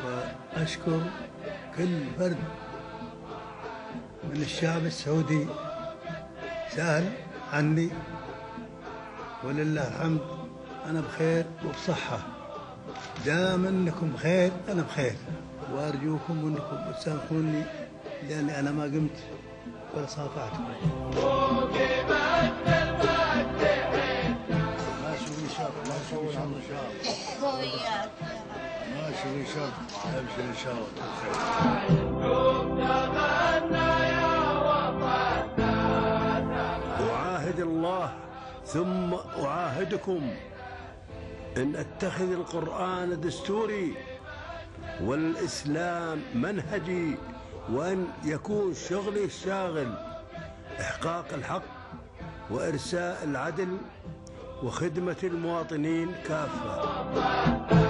وأشكر كل فرد من الشعب السعودي سأل عني، ولله الحمد أنا بخير وبصحة. دام أنكم بخير أنا بخير، وأرجوكم أنكم تسامحوني لأني أنا ما قمت ولا صافحتكم. ماشي شرط، ماشي شرط، أبشر إن شاء الله. أعاهد الله ثم أعاهدكم أن أتخذ القرآن دستوري والإسلام منهجي، وأن يكون شغلي الشاغل إحقاق الحق وإرساء العدل وخدمة المواطنين كافة.